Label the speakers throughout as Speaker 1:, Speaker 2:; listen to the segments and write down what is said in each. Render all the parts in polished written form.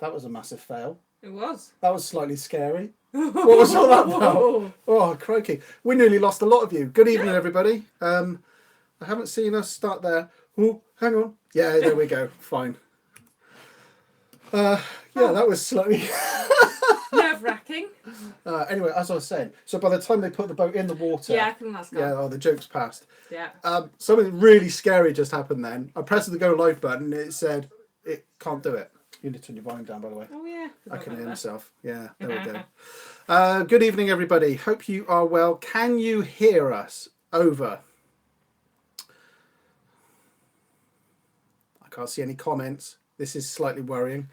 Speaker 1: That was a massive fail.
Speaker 2: It was.
Speaker 1: That was slightly scary. What was all that about? Oh, crikey. We nearly lost a lot of you. Good evening, everybody. I haven't seen us start there. Oh, hang on. Yeah, there we go. Fine. Yeah, that was slightly...
Speaker 2: Nerve-wracking.
Speaker 1: Anyway, as I was saying, so by the time they put the boat in the water...
Speaker 2: Yeah, I think that's gone.
Speaker 1: Yeah, the joke's passed.
Speaker 2: Yeah.
Speaker 1: Something really scary just happened then. I pressed the go live button and it said, it can't do it. You need to turn your volume down, by the way.
Speaker 2: Oh, yeah.
Speaker 1: I can hear myself. Yeah, there we go. Good evening, everybody. Hope you are well. Can you hear us? Over. I can't see any comments. This is slightly worrying.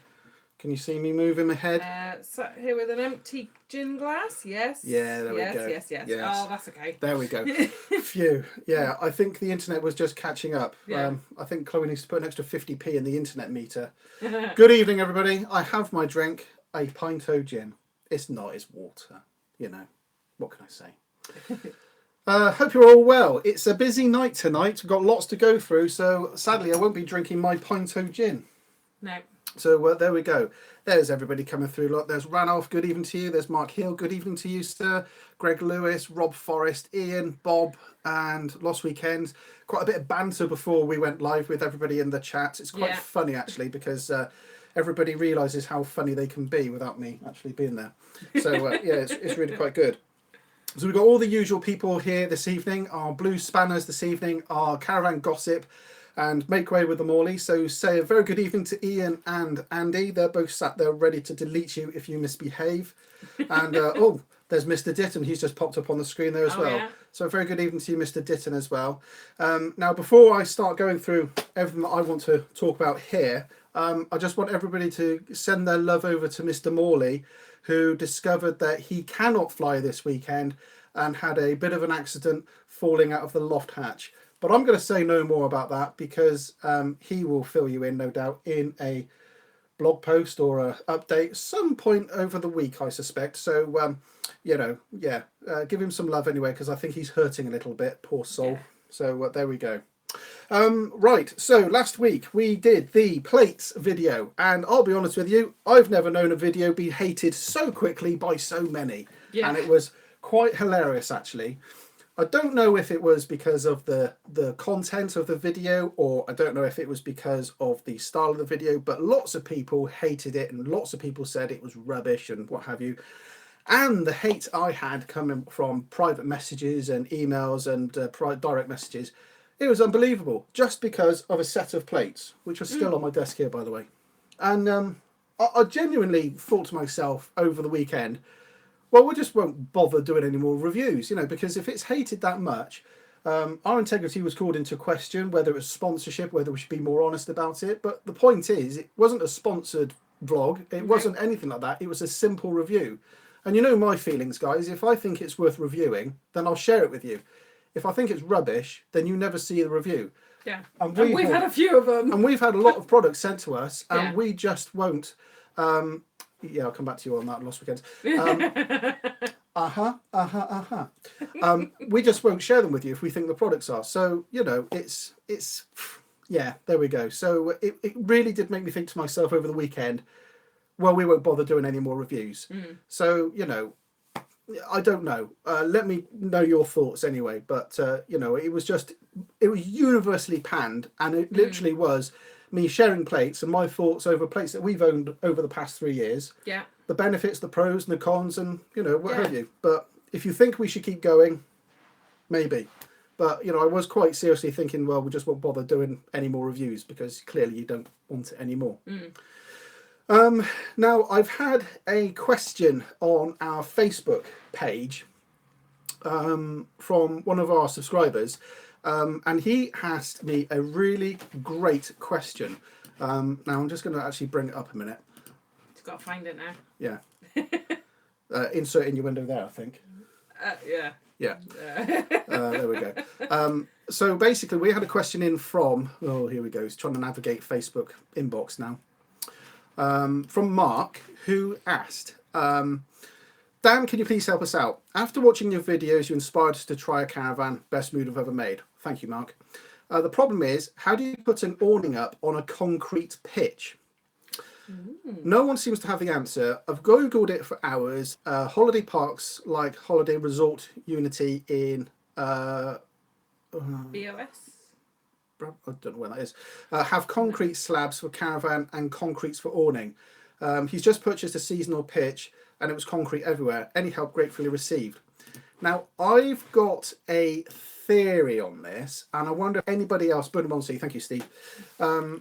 Speaker 1: Can you see me moving my head?
Speaker 2: Sat here with an empty gin glass. Yes.
Speaker 1: Yeah, there we go.
Speaker 2: Yes. Oh, that's okay.
Speaker 1: There we go. Phew. Yeah, I think the internet was just catching up.
Speaker 2: Yeah.
Speaker 1: I think Chloe needs to put an extra 50p in the internet meter. Good evening, everybody. I have my drink, a pint o' gin. It's not, it's water. You know, what can I say? Hope you're all well. It's a busy night tonight. We've got lots to go through, so sadly I won't be drinking my pint o' gin.
Speaker 2: No.
Speaker 1: So there we go. There's everybody coming through. Look, there's Ranulph, good evening to you. There's Mark Hill, good evening to you, sir. Greg Lewis, Rob Forrest, Ian, Bob, and Lost Weekends. Quite a bit of banter before we went live with everybody in the chat. It's quite funny, actually, because everybody realises how funny they can be without me actually being there. So, yeah, it's really quite good. So we've got all the usual people here this evening. Our Blue Spanners this evening, our Caravan Gossip, and Make Way with the Morley. So say a very good evening to Ian and Andy. They're both sat there ready to delete you if you misbehave. And oh, there's Mr. Ditton. He's just popped up on the screen there as well. Yeah. So a very good evening to you, Mr. Ditton, as well. Now, before I start going through everything that I want to talk about here, I just want everybody to send their love over to Mr. Morley, who discovered that he cannot fly this weekend and had a bit of an accident falling out of the loft hatch. But I'm going to say no more about that because he will fill you in, no doubt, in a blog post or a update some point over the week, I suspect. So, you know, yeah, give him some love anyway, because I think he's hurting a little bit, poor soul. Yeah. So there we go. Right, so last week we did the plates video, and I'll be honest with you, I've never known a video be hated so quickly by so many. Yeah. And it was quite hilarious, actually. I don't know if it was because of the content of the video, or I don't know if it was because of the style of the video, but lots of people hated it and lots of people said it was rubbish and what have you. And the hate I had coming from private messages and emails and direct messages, it was unbelievable, just because of a set of plates, which are still on my desk here, by the way. And I genuinely thought to myself over the weekend, well, we just won't bother doing any more reviews, you know, because if it's hated that much, our integrity was called into question, whether it was sponsorship, whether we should be more honest about it. But the point is, it wasn't a sponsored vlog. It wasn't anything like that. It was a simple review. And you know my feelings, guys. If I think it's worth reviewing, then I'll share it with you. If I think it's rubbish, then you never see the review. Yeah. And we've had a few of them. And we've had a lot of products sent to us, and we just won't... yeah, I'll come back to you on that Lost Weekends. We just won't share them with you if we think the products are. So, you know, it's yeah, there we go. So it really did make me think to myself over the weekend, well, we won't bother doing any more reviews. So, you know, I don't know. Let me know your thoughts anyway. But, you know, it was universally panned, and it literally was me sharing plates and my thoughts over plates that we've owned over the past 3 years. Yeah. The benefits, the pros and the cons, and, you know, what have you. But if you think we should keep going, maybe. But, you know, I was quite seriously thinking, well, we just won't bother doing any more reviews because clearly you don't want it anymore. Now, I've had a question on our Facebook page from one of our subscribers. And he asked me a really great question. Now, I'm just going to actually bring it up a minute.
Speaker 2: You've got to find it now.
Speaker 1: Yeah. Insert in your window there, I think.
Speaker 2: Yeah.
Speaker 1: Yeah. There we go. So basically, we had a question in from... Oh, here we go. He's trying to navigate Facebook inbox now. From Mark, who asked... Dan, can you please help us out? After watching your videos, you inspired us to try a Caravan. Best move I've ever made. Thank you, Mark. The problem is, how do you put an awning up on a concrete pitch? No one seems to have the answer. I've Googled it for hours. Holiday parks like Holiday Resort Unity in
Speaker 2: BOS.
Speaker 1: I don't know where that is, have concrete slabs for caravan and concretes for awning. He's just purchased a seasonal pitch and it was concrete everywhere. Any help gratefully received. Now, I've got a theory on this, and I wonder if anybody else, thank you, Steve. I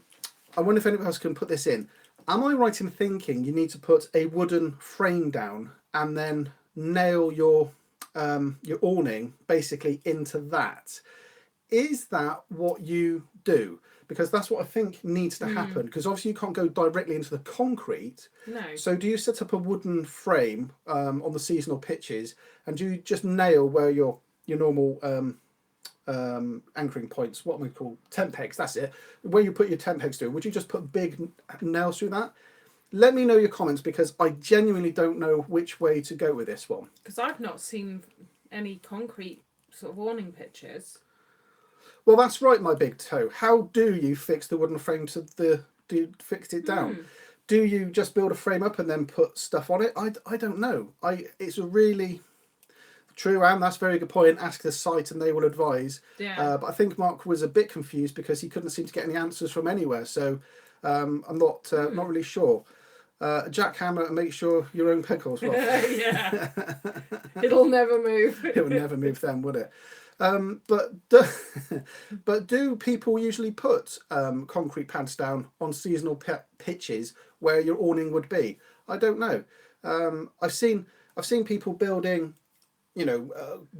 Speaker 1: wonder if anybody else can put this in. Am I right in thinking you need to put a wooden frame down and then nail your awning basically into that? Is that what you do? Because that's what I think needs to happen. Because obviously you can't go directly into the concrete.
Speaker 2: No.
Speaker 1: So do you set up a wooden frame on the seasonal pitches, and do you just nail where your normal anchoring points, what we call tent pegs, that's it, where you put your tent pegs to? Would you just put big nails through that? Let me know your comments, because I genuinely don't know which way to go with this one.
Speaker 2: Because I've not seen any concrete sort of awning pictures.
Speaker 1: Well, that's right, my big toe. How do you fix the wooden frame to fix it down? Do you just build a frame up and then put stuff on it? I don't know. It's a really true, and that's a very good point. Ask the site and they will advise.
Speaker 2: Yeah.
Speaker 1: But I think Mark was a bit confused because he couldn't seem to get any answers from anywhere. So I'm not really sure. Jackhammer and make sure your own peg holes.
Speaker 2: Yeah. It'll never move.
Speaker 1: It would never move then, would it? But do people usually put concrete pads down on seasonal pitches where your awning would be? I don't know. I've seen people building,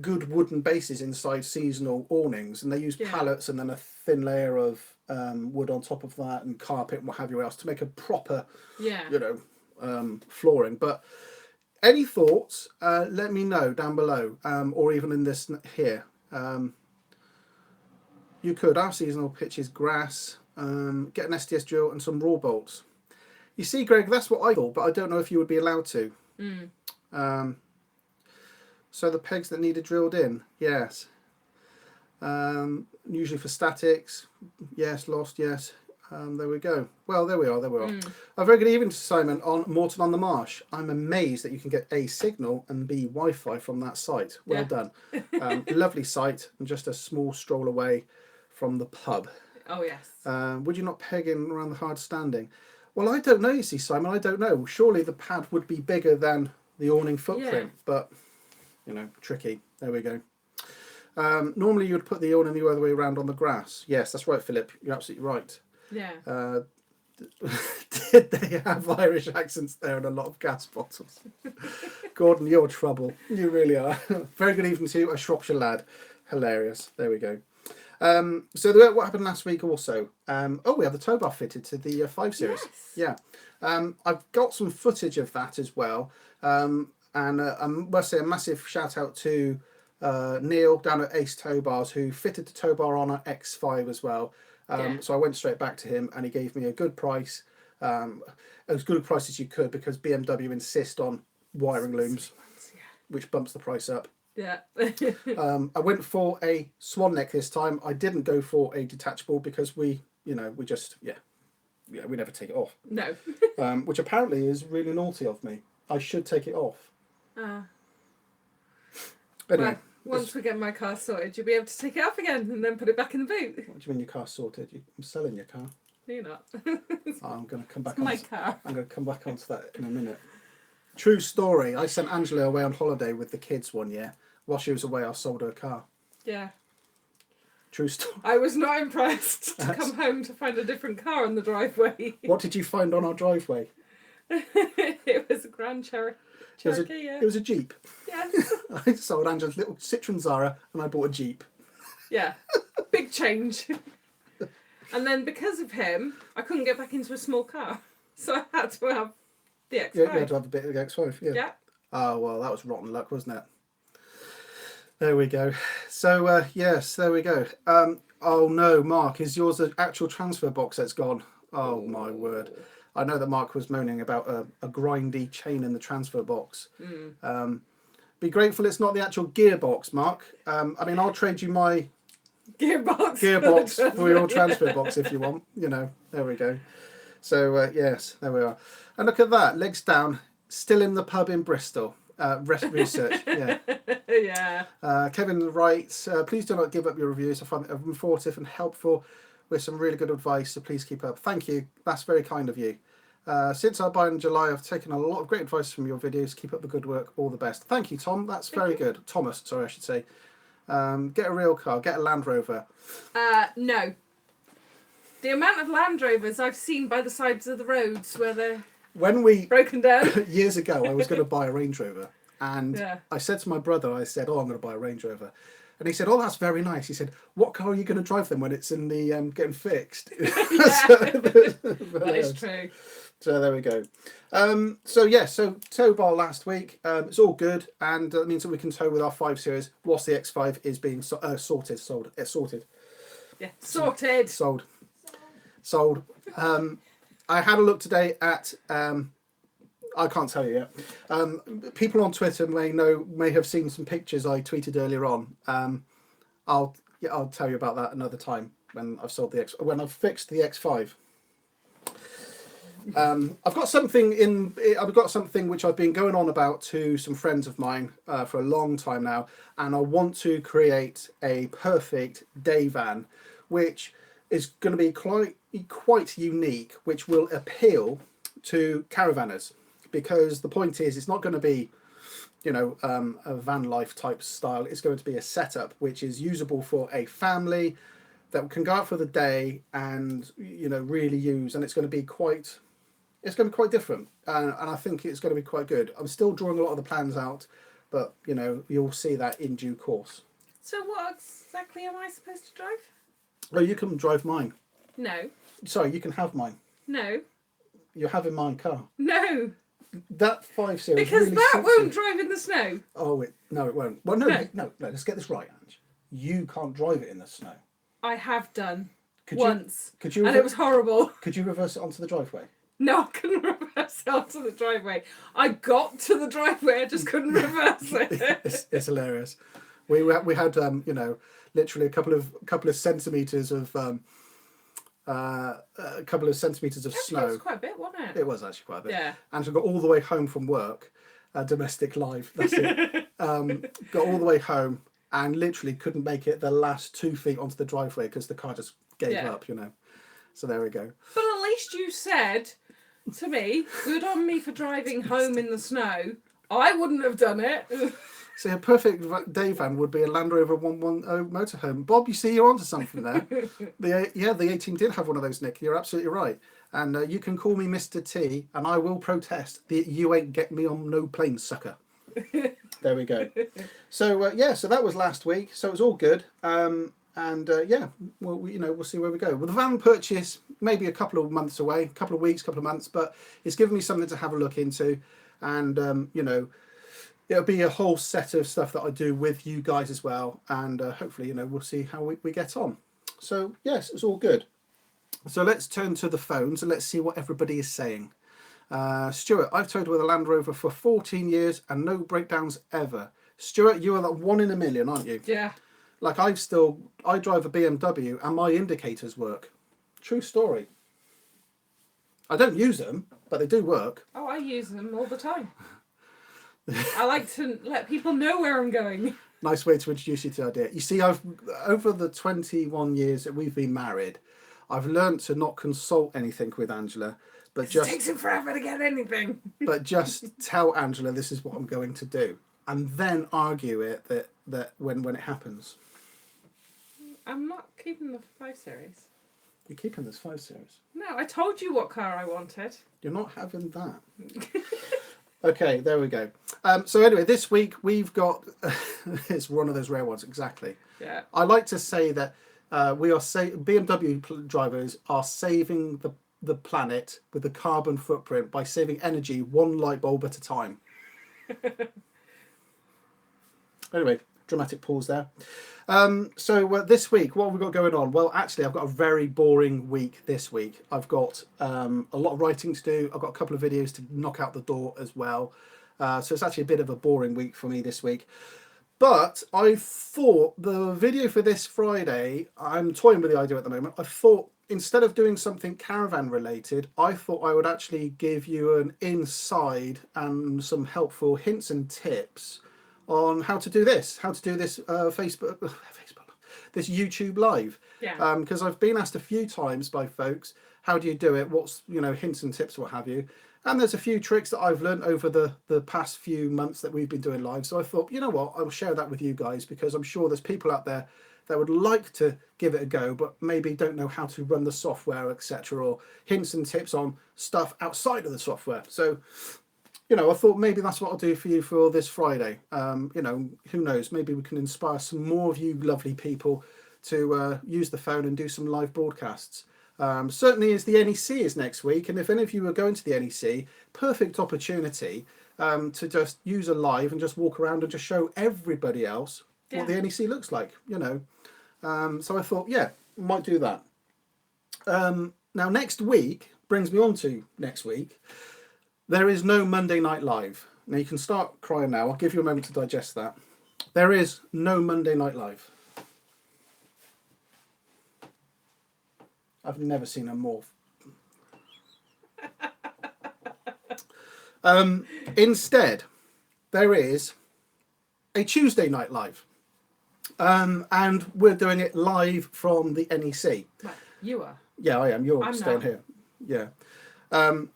Speaker 1: good wooden bases inside seasonal awnings, and they use pallets and then a thin layer of wood on top of that and carpet and what have you else to make a proper, flooring. But any thoughts? Let me know down below, or even in this here. You could, our seasonal pitch is grass, get an SDS drill and some raw bolts. You see, Greg, that's what I thought, but I don't know if you would be allowed to. So the pegs that needed drilled in, yes. Usually for statics, yes. Lost, yes. There we go. Well, there we are. A very good evening to Simon on Morton on the Marsh. I'm amazed that you can get A, signal, and B, Wi-Fi from that site. Well done. Lovely site, and just a small stroll away from the pub.
Speaker 2: Oh, yes.
Speaker 1: Would you not peg in around the hard standing? Well, I don't know, you see, Simon. I don't know. Surely the pad would be bigger than the awning footprint, but, tricky. There we go. Normally you would put the awning the other way around on the grass. Yes, that's right, Philip. You're absolutely right.
Speaker 2: Yeah.
Speaker 1: Did they have Irish accents there and a lot of gas bottles? Gordon, you're trouble. You really are. Very good evening to you, a Shropshire lad. Hilarious. There we go. So what happened last week also? We have the tow bar fitted to the 5 Series. Yes. Yeah. I've got some footage of that as well. And I must say a massive shout out to Neil down at Ace Tow Bars, who fitted the tow bar on our X5 as well. So I went straight back to him and he gave me a good price, as good a price as you could, because BMW insist on wiring looms, which bumps the price up.
Speaker 2: Yeah.
Speaker 1: I went for a swan neck this time. I didn't go for a detachable because we never take it off.
Speaker 2: No.
Speaker 1: Which apparently is really naughty of me. I should take it off. Anyway.
Speaker 2: Once we get my car sorted, you'll be able to take it off again and then put it back in the boot.
Speaker 1: What do you mean your car's sorted? I'm selling your car.
Speaker 2: No, you're not.
Speaker 1: I'm going to come back.
Speaker 2: My car.
Speaker 1: I'm going to come back onto that in a minute. True story. I sent Angela away on holiday with the kids one year. While she was away, I sold her car.
Speaker 2: Yeah.
Speaker 1: True story.
Speaker 2: I was not impressed to come home to find a different car on the driveway.
Speaker 1: What did you find on our driveway?
Speaker 2: It was a Grand Cherokee.
Speaker 1: It was a Jeep.
Speaker 2: Yes.
Speaker 1: I sold Angela's little Citroen Zara and I bought a Jeep.
Speaker 2: Yeah. Big change. And then because of him, I couldn't get back into a small car. So I had to have the X5.
Speaker 1: Yeah, you had to have a bit of the X5,
Speaker 2: Yeah.
Speaker 1: Oh, well, that was rotten luck, wasn't it? There we go. So, yes, there we go. Oh, no, Mark, is yours an actual transfer box that's gone? Oh, my word. I know that Mark was moaning about a grindy chain in the transfer box. Be grateful it's not the actual gearbox, Mark. I'll trade you my
Speaker 2: gearbox
Speaker 1: for your transfer box if you want. There we go. So yes, there we are. And look at that, legs down, still in the pub in Bristol. Research, yeah.
Speaker 2: Yeah.
Speaker 1: Kevin writes, please do not give up your reviews. I find them informative and helpful with some really good advice, so please keep up. Thank you, that's very kind of you. Since I buy in July, I've taken a lot of great advice from your videos. Keep up the good work, all the best. Thank you, Tom, that's very good. Thomas, sorry, I should say. Get a real car, get a Land Rover.
Speaker 2: No. The amount of Land Rovers I've seen by the sides of the roads where they're broken down.
Speaker 1: Years ago, I was going to buy a Range Rover, and
Speaker 2: Yeah.
Speaker 1: I said to my brother, I said, "Oh, I'm going to buy a Range Rover," and he said, "Oh, that's very nice." He said, "What car are you going to drive then when it's in the getting fixed?"
Speaker 2: That is true.
Speaker 1: So there we go. So tow bar last week. It's all good, and that means that we can tow with our 5 Series whilst the X5 is being sorted.
Speaker 2: Yeah, sorted.
Speaker 1: Sold. I had a look today at. I can't tell you yet. People on Twitter may have seen some pictures I tweeted earlier on. I'll tell you about that another time when I've when I've fixed the X5. I've got something which I've been going on about to some friends of mine for a long time now, and I want to create a perfect day van, which is going to be quite unique, which will appeal to caravanners, because the point is it's not going to be, a van life type style. It's going to be a setup which is usable for a family that can go out for the day and really use, and it's going to be quite different, and I think it's going to be quite good. I'm still drawing a lot of the plans out, but you'll see that in due course.
Speaker 2: So what exactly am I supposed to drive?
Speaker 1: Oh, you can drive mine.
Speaker 2: No.
Speaker 1: Sorry, you can have mine.
Speaker 2: No.
Speaker 1: You're having my car.
Speaker 2: No.
Speaker 1: That 5 Series
Speaker 2: because
Speaker 1: really
Speaker 2: that won't
Speaker 1: you.
Speaker 2: drive in the snow.
Speaker 1: Oh, no, it won't. Well, no. Let's get this right, Ange. You can't drive it in the snow.
Speaker 2: I have done
Speaker 1: once.
Speaker 2: And it was horrible.
Speaker 1: Could you reverse it onto the driveway?
Speaker 2: No, I couldn't reverse it onto the driveway. I got to the driveway, I just couldn't reverse it.
Speaker 1: It's hilarious. We had literally a couple of centimeters of snow.
Speaker 2: It was quite a bit, wasn't it?
Speaker 1: It was actually quite a bit.
Speaker 2: Yeah.
Speaker 1: And I got all the way home from work, domestic live. That's it. Got all the way home and literally couldn't make it the last 2 feet onto the driveway because the car just gave up. So there we go.
Speaker 2: But at least you said to me, "Good on me for driving home in the snow." I wouldn't have done it.
Speaker 1: So a perfect day van would be a Land Rover 110 motorhome. Bob, you see, you're onto something there. The A-Team did have one of those, Nick. You're absolutely right. And you can call me Mr. T, and I will protest that you ain't get me on no plane, sucker. There we go. So so that was last week. So it was all good. We'll see where we go. Well, the van purchase maybe a couple of months away, a couple of weeks, couple of months, but it's given me something to have a look into, and it'll be a whole set of stuff that I do with you guys as well, and hopefully we'll see how we get on. So yes, it's all good. So let's turn to the phones and let's see what everybody is saying. Stuart, I've towed with a Land Rover for 14 years and no breakdowns ever. Stuart, you are that 1 in a million, aren't you?
Speaker 2: Yeah.
Speaker 1: Like I drive a BMW and my indicators work. True story. I don't use them, but they do work.
Speaker 2: Oh, I use them all the time. I like to let people know where I'm going.
Speaker 1: Nice way to introduce you to the idea. You see, I've over the 21 years that we've been married, I've learned to not consult anything with Angela, but
Speaker 2: It takes him forever to get anything.
Speaker 1: But just tell Angela this is what I'm going to do, and then argue it that when it happens.
Speaker 2: I'm not keeping the 5 Series.
Speaker 1: You're keeping this 5 Series.
Speaker 2: No, I told you what car I wanted.
Speaker 1: You're not having that. Okay, there we go. So anyway, this week we've got it's one of those rare ones, exactly.
Speaker 2: Yeah.
Speaker 1: I like to say that BMW drivers are saving the planet with the carbon footprint by saving energy 1 light bulb at a time. Anyway, dramatic pause there. So this week, what have we got going on? Well, actually, I've got a very boring week this week. I've got a lot of writing to do. I've got a couple of videos to knock out the door as well. So it's actually a bit of a boring week for me this week. But I thought the video for this Friday, I'm toying with the idea at the moment. I thought instead of doing something caravan related, I thought I would actually give you an inside and some helpful hints and tips on how to do this Facebook, this YouTube live.
Speaker 2: Yeah.
Speaker 1: Because I've been asked a few times by folks, how do you do it? What's, hints and tips, what have you? And there's a few tricks that I've learned over the past few months that we've been doing live. So I thought, you know what, I will share that with you guys, because I'm sure there's people out there that would like to give it a go, but maybe don't know how to run the software, etc., or hints and tips on stuff outside of the software. So, I thought maybe that's what I'll do for you for this Friday. Who knows? Maybe we can inspire some more of you lovely people to use the phone and do some live broadcasts. Certainly as the NEC is next week, and if any of you are going to the NEC, perfect opportunity to just use a live and just walk around and just show everybody else what the NEC looks like, So I thought, might do that. Now, next week brings me on to next week. There is no Monday Night Live. Now, you can start crying now. I'll give you a moment to digest that. There is no Monday Night Live. I've never seen a more. Instead, there is a Tuesday Night Live. And we're doing it live from the NEC.
Speaker 2: Right. You are?
Speaker 1: Yeah, I am. I'm staying
Speaker 2: not.
Speaker 1: here. Yeah.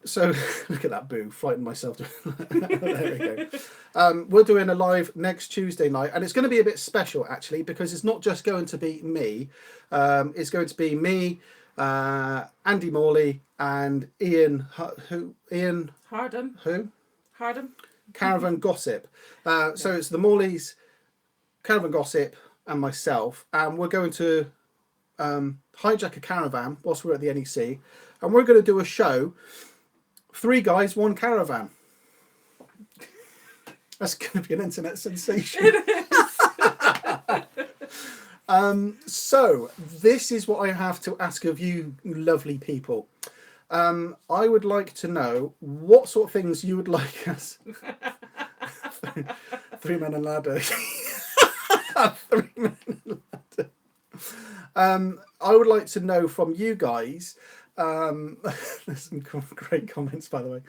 Speaker 1: So look at that boo, frightened myself. There we go. We're doing a live next Tuesday night, and it's going to be a bit special actually, because it's not just going to be me. It's going to be me, Andy Morley, and Ian. Ian
Speaker 2: Hardham.
Speaker 1: Who?
Speaker 2: Hardham.
Speaker 1: Caravan Gossip. So it's the Morleys, Caravan Gossip, and myself, and we're going to hijack a caravan whilst we're at the NEC, and we're going to do a show. 3 guys, 1 caravan. That's going to be an internet sensation. So this is what I have to ask of you lovely people. I would like to know what sort of things you would like us. 3 men and ladder. 3 men and ladder. I would like to know from you guys. There's some great comments, by the way.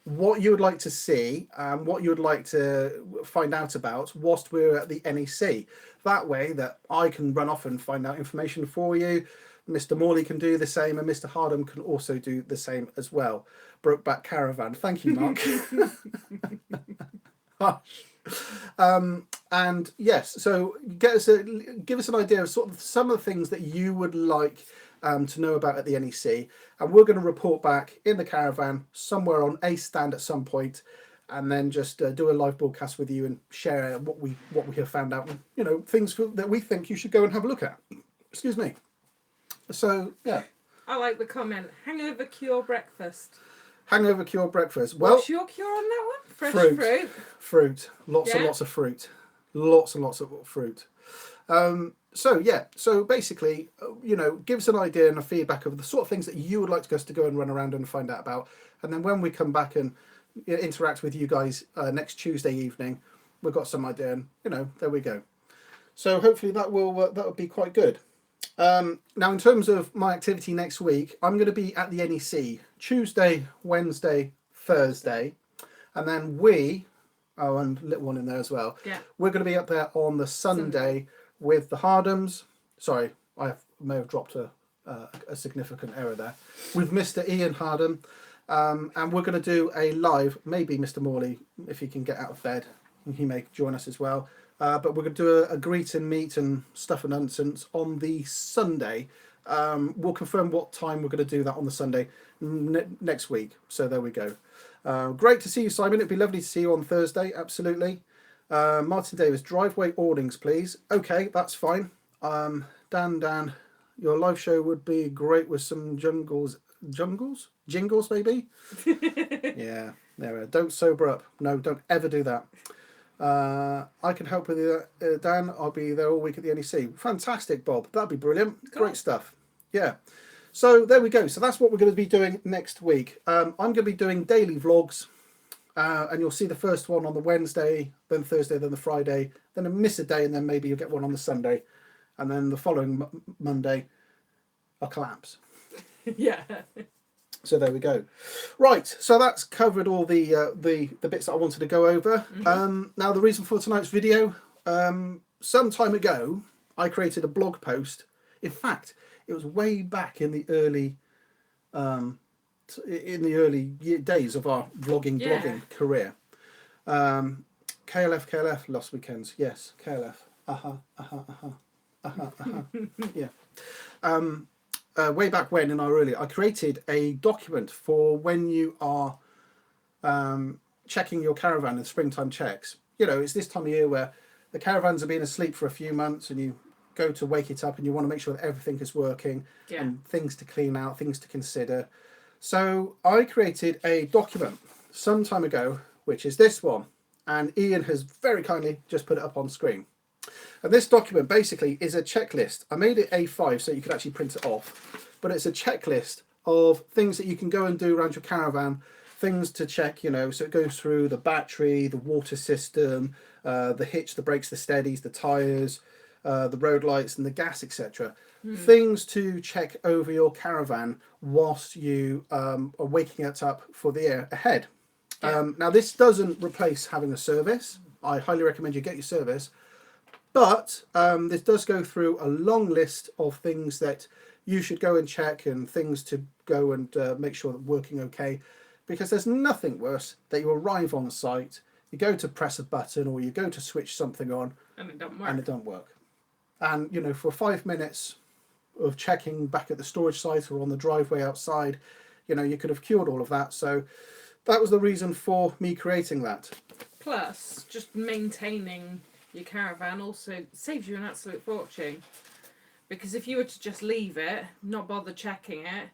Speaker 1: What you would like to see, what you would like to find out about whilst we're at the NEC. That way that I can run off and find out information for you. Mr. Morley can do the same, and Mr. Hardham can also do the same as well. Brokeback Caravan. Thank you, Mark. And yes, so give us an idea of sort of some of the things that you would like to know about at the NEC, and we're going to report back in the caravan somewhere on a stand at some point, and then just do a live broadcast with you and share what we have found out, things that we think you should go and have a look at. Excuse me. So yeah,
Speaker 2: I like the comment. Hangover cure breakfast.
Speaker 1: Hangover cure breakfast. Well,
Speaker 2: what's your cure on that one? Fresh
Speaker 1: fruit. Lots and lots of fruit. Lots and lots of fruit. So basically, give us an idea and a feedback of the sort of things that you would like us to go and run around and find out about. And then when we come back and interact with you guys next Tuesday evening, we've got some idea, and there we go. So hopefully that will be quite good. Now, in terms of my activity next week, I'm going to be at the NEC Tuesday, Wednesday, Thursday, and then and little one in there as well. Yeah. We're going to be up there on the Sunday with the Hardhams. Sorry, I may have dropped a significant error there. With Mr. Ian Hardham, and we're going to do a live. Maybe Mr. Morley, if he can get out of bed, he may join us as well. But we're going to do a greet and meet and stuff and nonsense on the Sunday. We'll confirm what time we're going to do that on the Sunday next week. So there we go. Great to see you, Simon. It'd be lovely to see you on Thursday. Absolutely. Martin Davis, driveway awnings, please. Okay, that's fine. Dan, your live show would be great with some jingles maybe. Yeah, there. Don't sober up. No, don't ever do that. I can help with you, Dan. I'll be there all week at the NEC. Fantastic, Bob. That'd be brilliant. Cool. Great stuff. Yeah. So there we go. So that's what we're going to be doing next week. I'm going to be doing daily vlogs, and you'll see the first one on the Wednesday, then Thursday, then the Friday, then miss a day, and then maybe you'll get one on the Sunday, and then the following Monday, I'll collapse.
Speaker 2: Yeah.
Speaker 1: So there we go. Right, so that's covered all the bits that I wanted to go over. Now the reason for tonight's video, some time ago I created a blog post. In fact, it was way back in the early days of our blogging career. KLF Lost Weekends, yes, KLF. Yeah. Way back when in our early, I created a document for when you are checking your caravan and springtime checks. You know, it's this time of year where the caravans have been asleep for a few months and you go to wake it up and you want to make sure that everything is working and things to clean out, things to consider. So I created a document some time ago, which is this one. And Ian has very kindly just put it up on screen. And this document basically is a checklist. I made it A5 so you could actually print it off. But it's a checklist of things that you can go and do around your caravan, things to check, you know. So it goes through the battery, the water system, the hitch, the brakes, the steadies, the tyres, the road lights and the gas, etc. Things to check over your caravan whilst you are waking it up for the year ahead. Now, this doesn't replace having a service. I highly recommend you get your service. But this does go through a long list of things that you should go and check and things to go and make sure that working okay. Because there's nothing worse that you arrive on site, you go to press a button or you go to switch something on
Speaker 2: and it don't work.
Speaker 1: And it don't work. And, you know, for 5 minutes of checking back at the storage site or on the driveway outside, you know, you could have cured all of that. So that was the reason for me creating that.
Speaker 2: Plus, just maintaining your caravan also saves you an absolute fortune. Because if you were to just leave it, not bother checking it,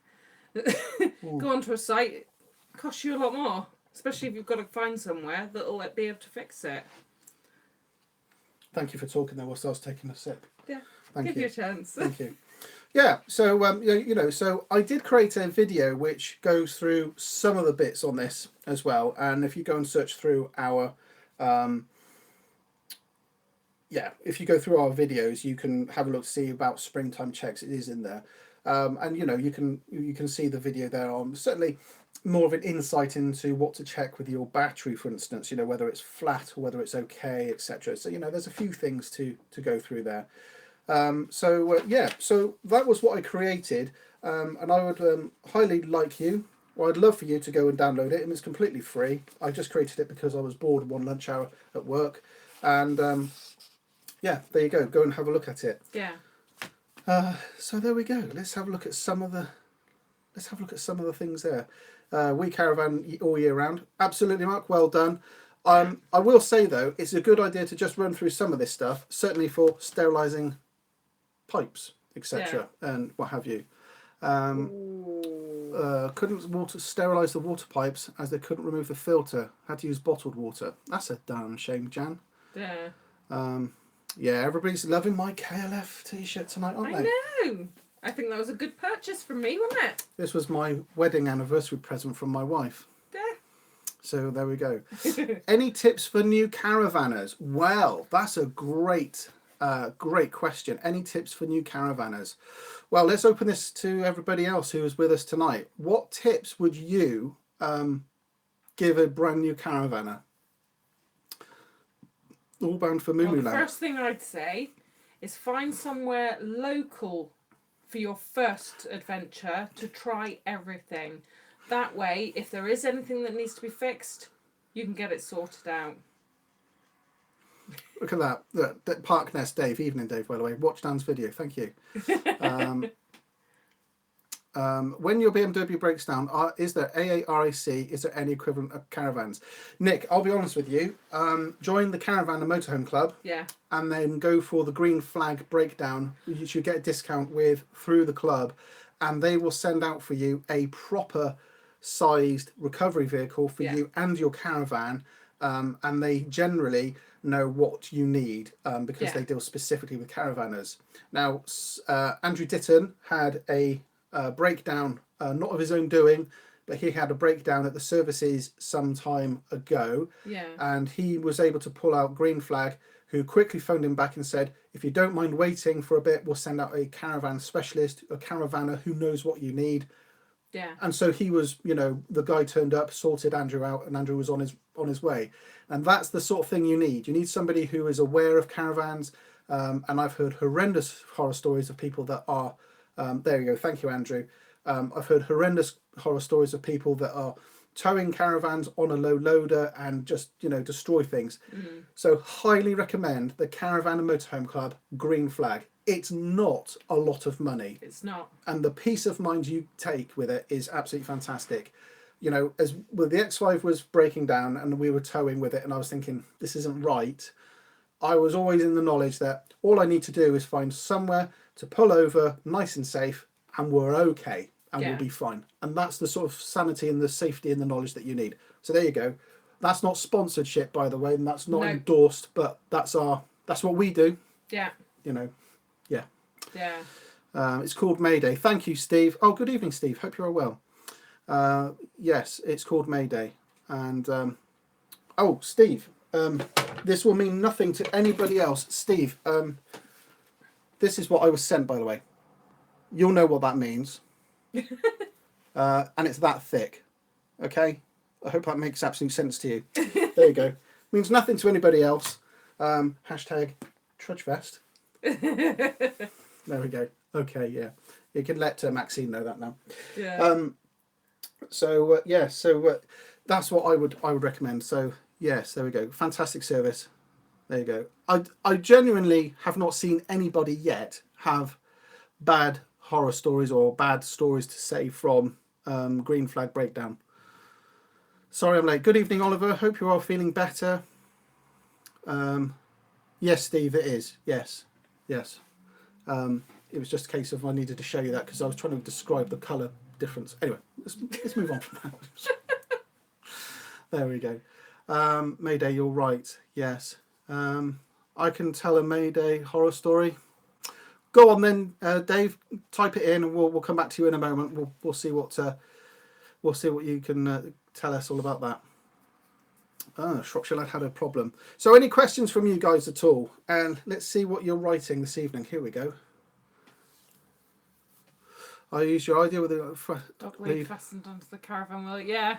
Speaker 2: go onto a site, it costs you a lot more. Especially if you've got to find somewhere that'll be able to fix it.
Speaker 1: Thank you for talking there whilst I was taking a sip.
Speaker 2: Yeah,
Speaker 1: Give
Speaker 2: you a chance.
Speaker 1: Thank you. Yeah, so you know, so I did create a video which goes through some of the bits on this as well. And if you go and search through our, if you go through our videos, you can have a look to see about springtime checks. It is in there, and you know, you can see the video there on certainly more of an insight into what to check with your battery, for instance. You know, whether it's flat or whether it's okay, etc. So you know, there's a few things to go through there. So that was what I created, and I would highly like you, or I'd love for you to go and download it, and it's completely free. I just created it because I was bored one lunch hour at work, and there you go and have a look at it.
Speaker 2: Yeah.
Speaker 1: So there we go. Let's have a look at some of the things there. We caravan all year round. Absolutely, Mark. Well done. I will say though, it's a good idea to just run through some of this stuff, certainly for sterilising pipes, etc., and what have you. Couldn't sterilise the water pipes as they couldn't remove the filter. Had to use bottled water. That's a darn shame, Jan.
Speaker 2: Yeah.
Speaker 1: Everybody's loving my KLF t-shirt tonight, aren't they?
Speaker 2: I know. I think that was a good purchase from me, wasn't it?
Speaker 1: This was my wedding anniversary present from my wife.
Speaker 2: Yeah.
Speaker 1: So there we go. Any tips for new caravanners? Well, that's a great question. Any tips for new caravanners? Well, let's open this to everybody else who is with us tonight. What tips would you give a brand new caravanner? All bound for Moo Moo
Speaker 2: The
Speaker 1: Land.
Speaker 2: first thing I'd say is find somewhere local for your first adventure to try everything. That way, if there is anything that needs to be fixed, you can get it sorted out.
Speaker 1: Look at that Park Nest Dave, evening Dave, by the way. Watch Dan's video, thank you. When your BMW breaks down, is there AARAC? Is there any equivalent of caravans? Nick, I'll be honest with you. Join the Caravan and Motorhome Club.
Speaker 2: Yeah.
Speaker 1: And then go for the green flag breakdown. You should get a discount through the club, and they will send out for you a proper sized recovery vehicle for you and your caravan. And they generally know what you need because they deal specifically with caravanners. Now, Andrew Ditton had a breakdown, not of his own doing, but he had a breakdown at the services some time ago.
Speaker 2: Yeah.
Speaker 1: And he was able to pull out Green Flag, who quickly phoned him back and said, if you don't mind waiting for a bit, we'll send out a caravan specialist, a caravanner who knows what you need,
Speaker 2: Yeah.
Speaker 1: And so he was, you know, the guy turned up, sorted Andrew out, and Andrew was on his way. And that's the sort of thing you need. You need somebody who is aware of caravans. And I've heard horrendous horror stories of people that are. There you go. Thank you, Andrew. I've heard horrendous horror stories of people that are towing caravans on a low loader and just, you know, destroy things. So highly recommend the Caravan and Motorhome Club Green Flag. It's not a lot of money.
Speaker 2: It's not.
Speaker 1: And the peace of mind you take with it is absolutely fantastic. You know, as well, the X5 was breaking down and we were towing with it, and I was thinking, this isn't right. I was always in the knowledge that all I need to do is find somewhere to pull over nice and safe, and we're okay, and we'll be fine. And that's the sort of sanity and the safety and the knowledge that you need. So there you go. That's not sponsorship, by the way, and that's not endorsed, but that's what we do.
Speaker 2: Yeah.
Speaker 1: You know, yeah.
Speaker 2: Yeah.
Speaker 1: It's called Mayday. Thank you, Steve. Oh, good evening, Steve. Hope you're well. Yes, it's called Mayday. And, oh, Steve, this will mean nothing to anybody else. Steve, this is what I was sent, by the way. You'll know what that means. And it's that thick. Okay? I hope that makes absolute sense to you. There you go. Means nothing to anybody else. Hashtag Trudgefest. There we go. Okay, yeah. You can let Maxine know that now.
Speaker 2: Yeah.
Speaker 1: So that's what I would recommend. So yes, there we go. Fantastic service. There you go. I genuinely have not seen anybody yet have bad horror stories or bad stories to say from Green Flag Breakdown. Sorry I'm late. Good evening, Oliver. Hope you're all feeling better. Yes, Steve, it is. Yes. It was just a case of I needed to show you that because I was trying to describe the colour difference. Anyway, let's move on from that. There we go. Mayday, you're right. Yes. I can tell a Mayday horror story. Go on then, Dave. Type it in, and we'll come back to you in a moment. We'll see what you can tell us all about that. Shropshire Lad had a problem. So, any questions from you guys at all? And let's see what you're writing this evening. Here we go. I use your idea with the
Speaker 2: dog lead fastened onto the caravan wheel. Yeah.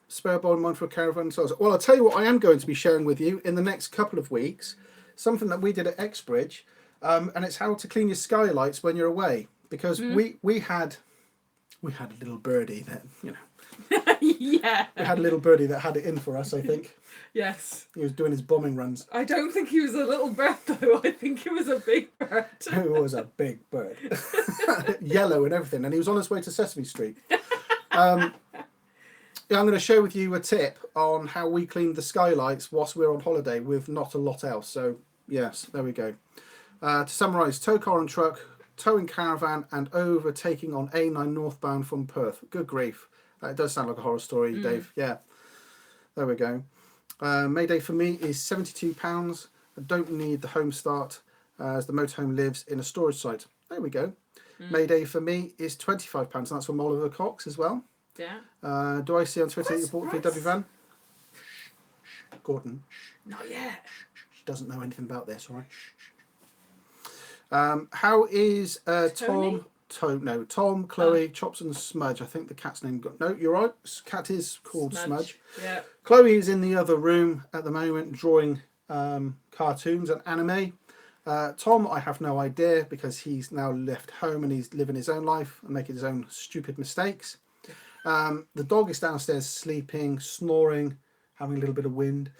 Speaker 1: Spare bond mine for a caravan. Well, I'll tell you what I am going to be sharing with you in the next couple of weeks. Something that we did at Exbridge, and it's how to clean your skylights when you're away. Because we had a little birdie that, you know.
Speaker 2: Yeah.
Speaker 1: We had a little birdie that had it in for us, I think.
Speaker 2: Yes.
Speaker 1: He was doing his bombing runs.
Speaker 2: I don't think he was a little bird, though. I think he was a big bird.
Speaker 1: He was a big bird. Yellow and everything. And he was on his way to Sesame Street. I'm going to share with you a tip on how we cleaned the skylights whilst we were on holiday with not a lot else. So, yes, there we go. To summarise, tow car and truck, towing caravan and overtaking on A9 northbound from Perth. Good grief. It does sound like a horror story, Dave. Yeah. There we go. Mayday for me is £72. I don't need the home start as the motorhome lives in a storage site. There we go. Mayday for me is £25. That's from Oliver Cox as well.
Speaker 2: Yeah.
Speaker 1: Do I see on Twitter that you bought a VW van? Gordon.
Speaker 2: Not yet.
Speaker 1: She doesn't know anything about this, all right? How is Tom, Chloe, Chops and Smudge? I think the cat's name no, you're right. Cat is called Smudge.
Speaker 2: Yeah.
Speaker 1: Chloe is in the other room at the moment drawing cartoons and anime. Tom, I have no idea because he's now left home and he's living his own life and making his own stupid mistakes. The dog is downstairs sleeping, snoring, having a little bit of wind.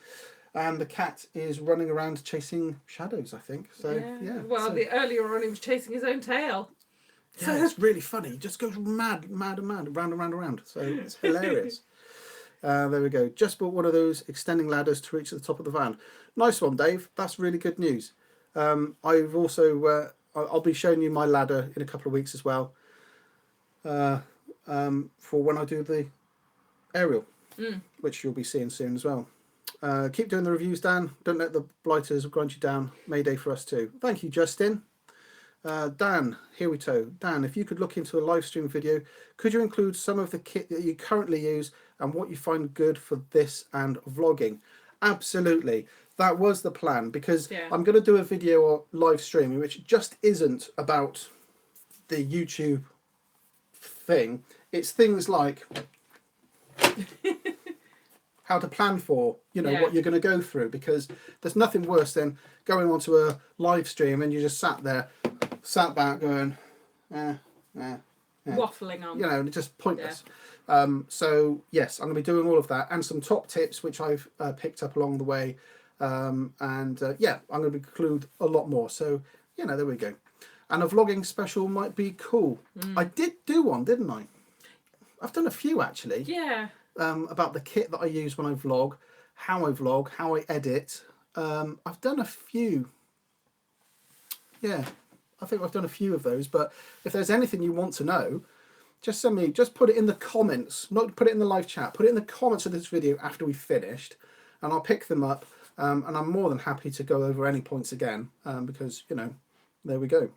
Speaker 1: And the cat is running around chasing shadows, I think. So, yeah.
Speaker 2: Well, earlier on he was chasing his own tail.
Speaker 1: Yeah, it's really funny. He just goes mad, round and round. So it's hilarious. There we go. Just bought one of those extending ladders to reach the top of the van. Nice one, Dave. That's really good news. I've also, I'll be showing you my ladder in a couple of weeks as well. For when I do the aerial, which you'll be seeing soon as well. Keep doing the reviews, Dan. Don't let the blighters grind you down. Mayday for us too. Thank you, Justin. Dan, here we go. Dan, if you could look into a live stream video, could you include some of the kit that you currently use and what you find good for this and vlogging? Absolutely. That was the plan because I'm going to do a video or live streaming which just isn't about the YouTube thing. It's things like how to plan for, what you're going to go through, because there's nothing worse than going onto a live stream and you just sat back going,
Speaker 2: waffling on.
Speaker 1: Just pointless. So yes, I'm going to be doing all of that and some top tips which I've picked up along the way, I'm going to include a lot more. So there we go. And a vlogging special might be cool. I did do one, didn't I? I've done a few actually.
Speaker 2: Yeah.
Speaker 1: About the kit that I use when I vlog, how I edit. I've done a few. Yeah, I think I've done a few of those. But if there's anything you want to know, just send me. Just put it in the comments. Not put it in the live chat. Put it in the comments of this video after we've finished, and I'll pick them up. And I'm more than happy to go over any points again, because there we go.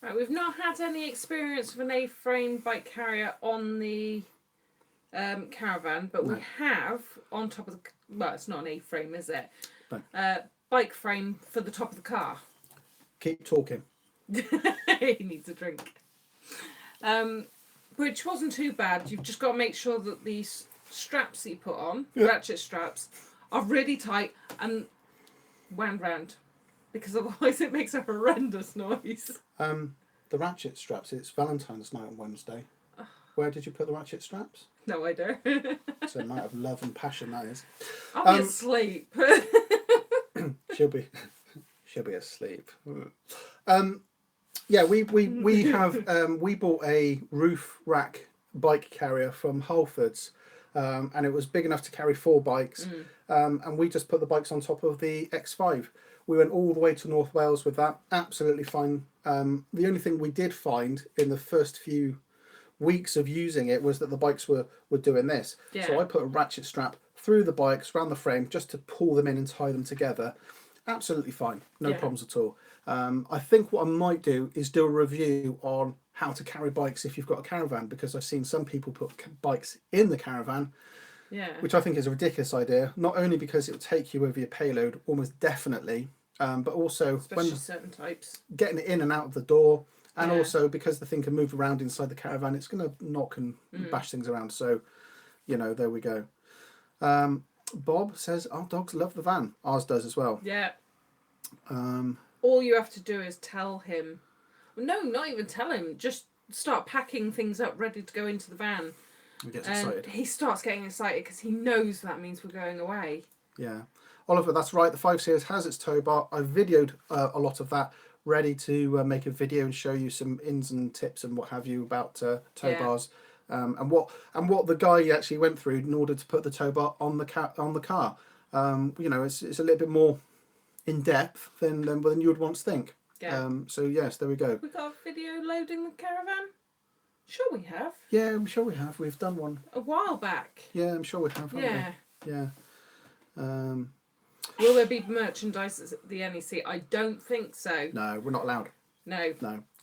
Speaker 2: Right, we've not had any experience of an A-frame bike carrier on the Caravan, but we have on top of the, well, it's not an A-frame, is it?
Speaker 1: No.
Speaker 2: Bike frame for the top of the car.
Speaker 1: Keep talking.
Speaker 2: He needs a drink. Which wasn't too bad. You've just got to make sure that these straps that you put on, ratchet straps, are really tight and wound round, because otherwise it makes a horrendous noise.
Speaker 1: The ratchet straps, it's Valentine's night on Wednesday. Where did you put the ratchet straps?
Speaker 2: No idea.
Speaker 1: It's a night of love and passion, that is.
Speaker 2: I'll be asleep.
Speaker 1: She'll be asleep. Yeah, we have we bought a roof rack bike carrier from Halfords, and it was big enough to carry 4 bikes, and we just put the bikes on top of the X5. We went all the way to North Wales with that. Absolutely fine. The only thing we did find in the first few weeks of using it was that the bikes were doing this.
Speaker 2: Yeah.
Speaker 1: So I put a ratchet strap through the bikes, around the frame, just to pull them in and tie them together. Absolutely fine. No problems at all. I think what I might do is do a review on how to carry bikes if you've got a Caravan, because I've seen some people put bikes in the Caravan, which I think is a ridiculous idea. Not only because it will take you over your payload, almost definitely, but also
Speaker 2: especially certain types,
Speaker 1: getting it in and out of the door, and also because the thing can move around inside the Caravan, it's going to knock and bash things around. So, there we go. Bob says our dogs love the van. Ours does as well.
Speaker 2: Yeah. All you have to do is tell him. No, not even tell him. Just start packing things up, ready to go into the van.
Speaker 1: He gets excited.
Speaker 2: He starts getting excited because he knows that means we're going away.
Speaker 1: Yeah. Oliver, that's right. The 5 Series has its tow bar. I videoed a lot of that, ready to make a video and show you some ins and tips and what have you about tow bars, and what the guy actually went through in order to put the tow bar on the car. It's a little bit more in depth than you would once think.
Speaker 2: Yeah.
Speaker 1: So yes, there we go.
Speaker 2: We got a video loading the Caravan. Sure, we have.
Speaker 1: Yeah, I'm sure we have. We've done one
Speaker 2: a while back.
Speaker 1: Yeah, I'm sure we have.
Speaker 2: Yeah.
Speaker 1: We? Yeah.
Speaker 2: Will there be merchandise at the NEC? I don't think so.
Speaker 1: No, we're not allowed.
Speaker 2: No.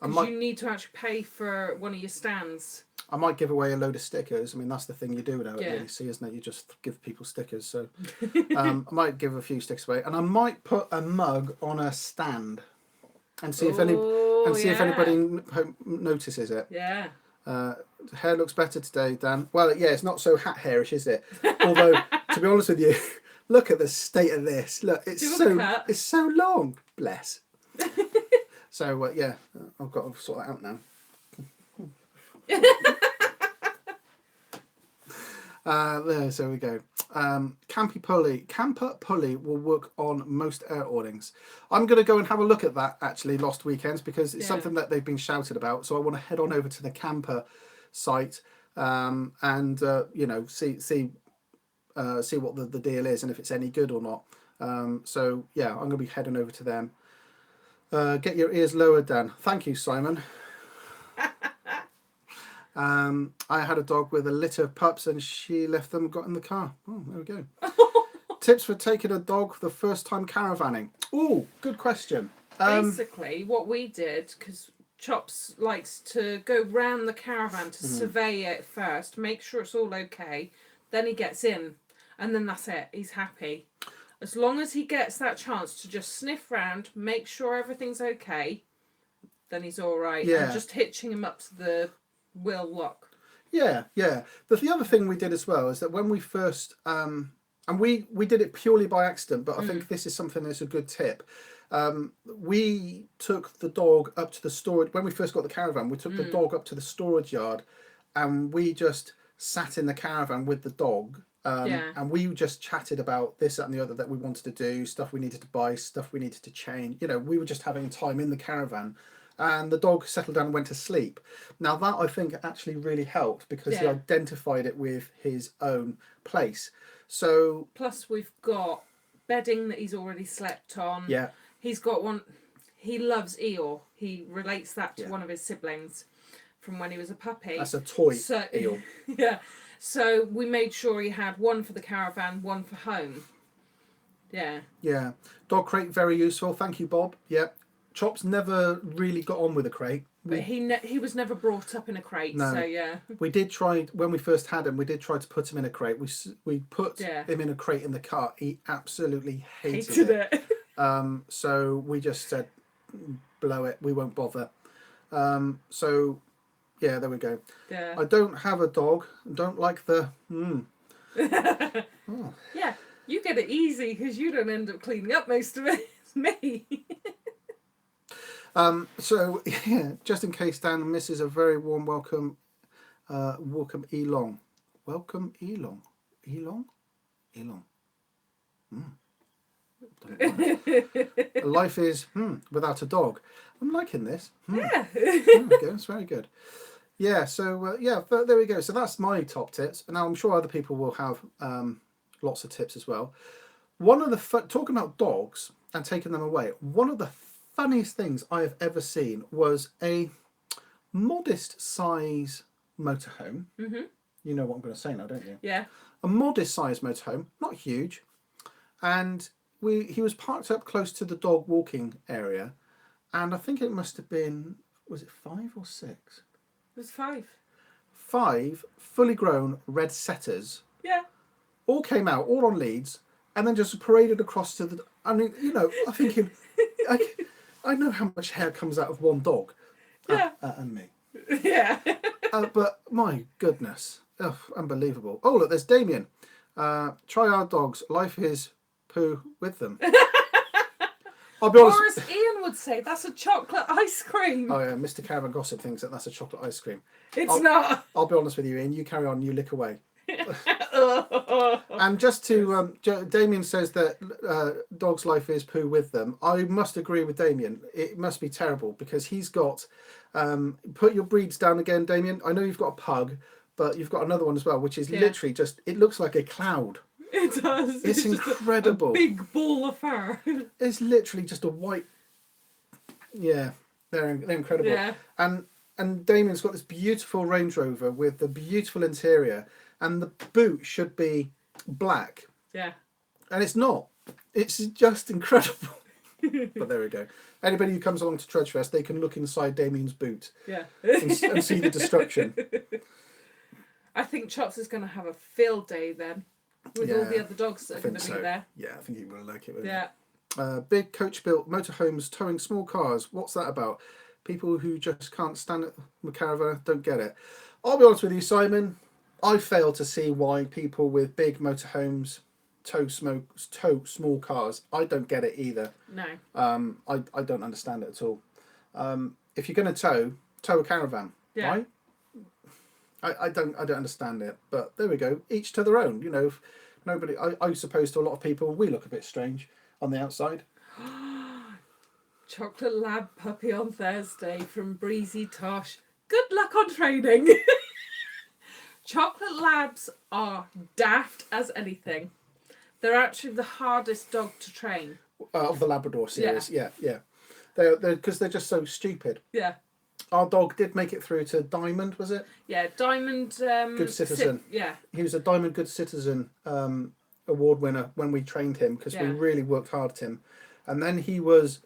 Speaker 1: Because
Speaker 2: you need to actually pay for one of your stands.
Speaker 1: I might give away a load of stickers. I mean, that's the thing you do now at the NEC, isn't it? You just give people stickers. So I might give a few stickers away, and I might put a mug on a stand and see if anybody notices it.
Speaker 2: Yeah.
Speaker 1: Hair looks better today, Dan. Well, yeah, it's not so hat hairish, is it? Although, to be honest with you, look at the state of this. Look, it's so long. Bless. So I've got to sort that out now. So we go. Camper pulley will work on most air awnings. I'm going to go and have a look at that actually lost weekends, because it's something that they've been shouted about. So I want to head on over to the camper site and see what the deal is and if it's any good or not. So yeah, I'm going to be heading over to them. Get your ears lowered, Dan. Thank you, Simon. I had a dog with a litter of pups and she left them and got in the car. Oh, there we go. Tips for taking a dog for the first time caravanning. Oh, good question.
Speaker 2: Basically, what we did, because Chops likes to go round the Caravan to survey it first, make sure it's all okay, then he gets in, and then that's it. He's happy. As long as he gets that chance to just sniff round, make sure everything's okay, then he's all right.
Speaker 1: Yeah.
Speaker 2: And just hitching him up to the wheel lock.
Speaker 1: Yeah, yeah. But the other thing we did as well is that when we first, and we did it purely by accident, but I think this is something that's a good tip. We took the dog up to the storage when we first got the caravan. We took the dog up to the storage yard, and we just sat in the caravan with the dog.
Speaker 2: Yeah.
Speaker 1: And we just chatted about this, that, and the other that we wanted to do, stuff we needed to buy, stuff we needed to change. You know, we were just having time in the caravan, and the dog settled down and went to sleep. Now that I think actually really helped because he
Speaker 2: Yeah.
Speaker 1: identified it with his own place. So
Speaker 2: Plus, we've got bedding that he's already slept on.
Speaker 1: yeah,
Speaker 2: He's got one. He loves Eeyore. He relates that to
Speaker 1: Yeah.
Speaker 2: one of his siblings from when he was a puppy.
Speaker 1: that's a toy
Speaker 2: So
Speaker 1: eel.
Speaker 2: yeah. So we made sure he had one for the caravan, one for home. Yeah.
Speaker 1: Yeah, dog crate very useful. Thank you, Bob. Yeah, Chops never really got on with a crate.
Speaker 2: But he was never brought up in a crate.
Speaker 1: No.
Speaker 2: So yeah.
Speaker 1: We did try when we first had him. We did try to put him in a crate. We put him in a crate in the car. He absolutely hated it. So we just said, blow it. We won't bother. So yeah, there we go.
Speaker 2: Yeah.
Speaker 1: I don't have a dog. Don't like the. Oh.
Speaker 2: Yeah. You get it easy because you don't end up cleaning up most of it. It's me.
Speaker 1: So yeah, just in case Dan misses a very warm welcome, welcome Elong. Welcome Elong. Elong? Elong. Life is without a dog. I'm liking this.
Speaker 2: Yeah.
Speaker 1: There we go. It's very good. Yeah, so there we go. So that's my top tips. And now I'm sure other people will have lots of tips as well. One of the talking about dogs and taking them away, one of the funniest things I have ever seen was a modest size motorhome.
Speaker 2: Mm-hmm.
Speaker 1: You know what I'm going to say now, don't you?
Speaker 2: Yeah.
Speaker 1: A modest size motorhome, not huge. And he was parked up close to the dog walking area. And I think it must have been, was it 5 or 6?
Speaker 2: It was 5.
Speaker 1: 5 fully grown red setters.
Speaker 2: Yeah.
Speaker 1: All came out, all on leads, and then just paraded across to the. I mean, you know, I'm thinking, I know how much hair comes out of one dog,
Speaker 2: Yeah.
Speaker 1: and me.
Speaker 2: Yeah.
Speaker 1: But my goodness, unbelievable. Oh look, there's Damien. Try our dogs. Life is poo with them. I'll be honest.
Speaker 2: Or as Ian would say, that's a chocolate ice cream.
Speaker 1: Oh yeah, Mr. Caravan Gossip thinks that that's a chocolate ice cream.
Speaker 2: It's not.
Speaker 1: I'll be honest with you, Ian. You carry on. You lick away. And just to Damien says that dog's life is poo with them. I must agree with Damien. It must be terrible because he's got put your breeds down again, Damien. I know you've got a pug, but you've got another one as well, which is literally just, it looks like a cloud.
Speaker 2: It does.
Speaker 1: It's incredible.
Speaker 2: A big ball of fur.
Speaker 1: It's literally just a white. Yeah, they're incredible.
Speaker 2: Yeah.
Speaker 1: And Damien's got this beautiful Range Rover with the beautiful interior, and the boot should be black.
Speaker 2: Yeah.
Speaker 1: And it's not. It's just incredible. But there we go. Anybody who comes along to Trudgefest, they can look inside Damien's boot.
Speaker 2: Yeah.
Speaker 1: and see the destruction.
Speaker 2: I think Chops is going to have a field day then, with all the other dogs that are going to be there.
Speaker 1: Yeah, I think he will like it.
Speaker 2: Yeah.
Speaker 1: Big coach-built motorhomes towing small cars. What's that about? People who just can't stand it, the caravan, don't get it. I'll be honest with you, Simon. I fail to see why people with big motorhomes tow small cars. I don't get it either.
Speaker 2: No.
Speaker 1: I don't understand it at all. If you're going to tow a caravan, right? I don't understand it. But there we go. Each to their own. You know, if nobody. I suppose to a lot of people, we look a bit strange on the outside.
Speaker 2: Chocolate Lab puppy on Thursday from Breezy Tosh. Good luck on training. Chocolate Labs are daft as anything. They're actually the hardest dog to train.
Speaker 1: Of the Labrador series, yeah. They're because they're just so stupid.
Speaker 2: Yeah.
Speaker 1: Our dog did make it through to Diamond, was it?
Speaker 2: Yeah, Diamond.
Speaker 1: Good Citizen.
Speaker 2: Yeah.
Speaker 1: He was a Diamond Good Citizen award winner when we trained him because we really worked hard at him, and then he was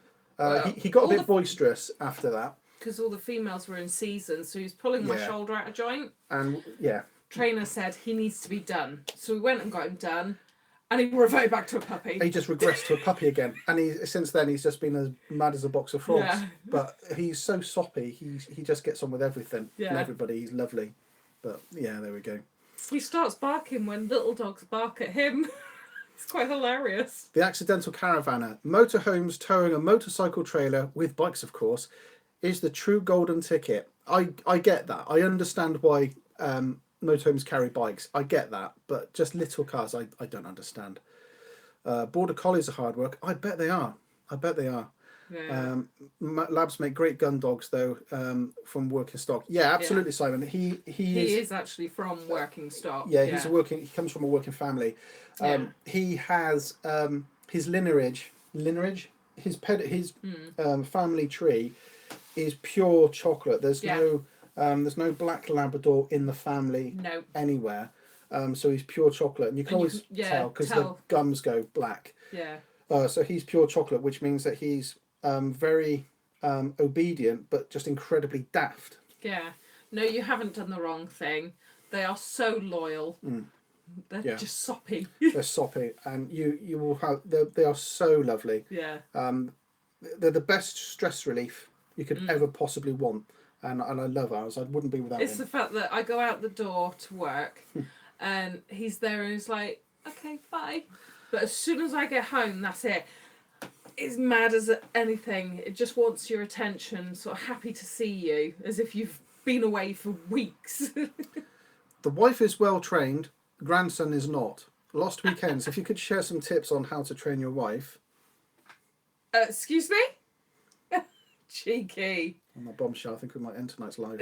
Speaker 1: he got a bit boisterous after that
Speaker 2: because all the females were in season, so he was pulling my shoulder out of joint.
Speaker 1: And
Speaker 2: trainer said he needs to be done, so we went and got him done. And he reverted back to a puppy.
Speaker 1: He just regressed to a puppy again, and since then he's just been as mad as a box of frogs.
Speaker 2: Yeah.
Speaker 1: But he's so soppy. He just gets on with everything and everybody. He's lovely. But yeah, there we go.
Speaker 2: He starts barking when little dogs bark at him. It's quite hilarious.
Speaker 1: The accidental caravaner. Motorhomes towing a motorcycle trailer, with bikes of course, is the true golden ticket. I get that. I understand why motorhomes carry bikes. I get that. But just little cars, I don't understand. Border collies are hard work. I bet they are. I bet they are.
Speaker 2: Yeah.
Speaker 1: Labs make great gun dogs though, from working stock. Yeah, absolutely, Simon. He
Speaker 2: is actually from working stock.
Speaker 1: Yeah, he's he comes from a working family. He has his lineage, his family tree is pure chocolate. There's no black Labrador in the family anywhere. So he's pure chocolate, and you can always tell because the gums go black.
Speaker 2: Yeah.
Speaker 1: So he's pure chocolate, which means that he's very obedient, but just incredibly daft.
Speaker 2: Yeah. No, you haven't done the wrong thing. They are so loyal. They're just soppy.
Speaker 1: They're soppy, and you will have. They are so lovely.
Speaker 2: Yeah.
Speaker 1: They're the best stress relief you could ever possibly want, and I love ours. I wouldn't be without him.
Speaker 2: It's the fact that I go out the door to work, and he's there, and he's like, "Okay, bye." But as soon as I get home, that's it. It's mad as anything. It just wants your attention, sort of happy to see you, as if you've been away for weeks.
Speaker 1: The wife is well trained, the grandson is not. Lost weekends. If you could share some tips on how to train your wife.
Speaker 2: Excuse me? Cheeky.
Speaker 1: On that bombshell, I think we might end tonight's live.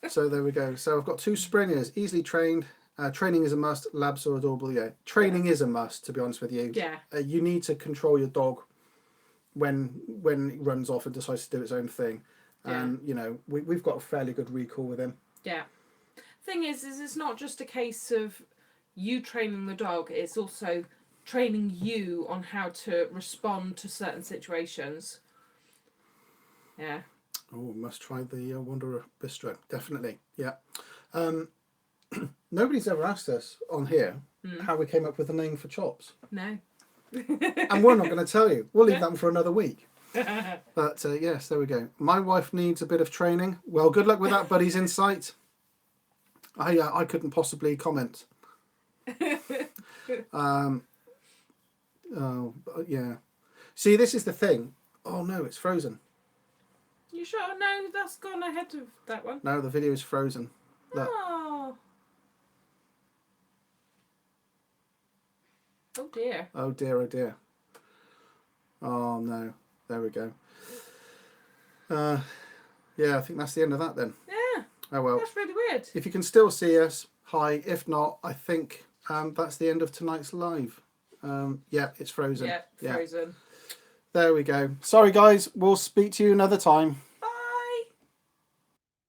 Speaker 1: So there we go. So I've got 2 springers, easily trained. Training is a must. Labs are adorable. Yeah, training is a must. To be honest with you,
Speaker 2: yeah,
Speaker 1: you need to control your dog when it runs off and decides to do its own thing. And you know we've got a fairly good recall with him.
Speaker 2: Yeah. Thing is it's not just a case of you training the dog. It's also training you on how to respond to certain situations. Yeah.
Speaker 1: Oh, must try the Wanderer Bistro. Definitely. Yeah. Nobody's ever asked us on here how we came up with the name for Chops.
Speaker 2: No.
Speaker 1: And we're not going to tell you. We'll leave that for another week. But yes, there we go. My wife needs a bit of training. Well, good luck with that, buddy's insight. I couldn't possibly comment. Oh, yeah. See, this is the thing. Oh, no, it's frozen.
Speaker 2: You sure? No, that's gone ahead of that one.
Speaker 1: No, the video is frozen. Look.
Speaker 2: Oh. Oh dear.
Speaker 1: Oh dear, oh dear. Oh no. There we go. Yeah, I think that's the end of that then.
Speaker 2: Yeah.
Speaker 1: Oh well.
Speaker 2: That's really weird.
Speaker 1: If you can still see us, hi. If not, I think that's the end of tonight's live. Yeah, it's frozen.
Speaker 2: Yeah, frozen.
Speaker 1: There we go. Sorry guys, we'll speak to you another time.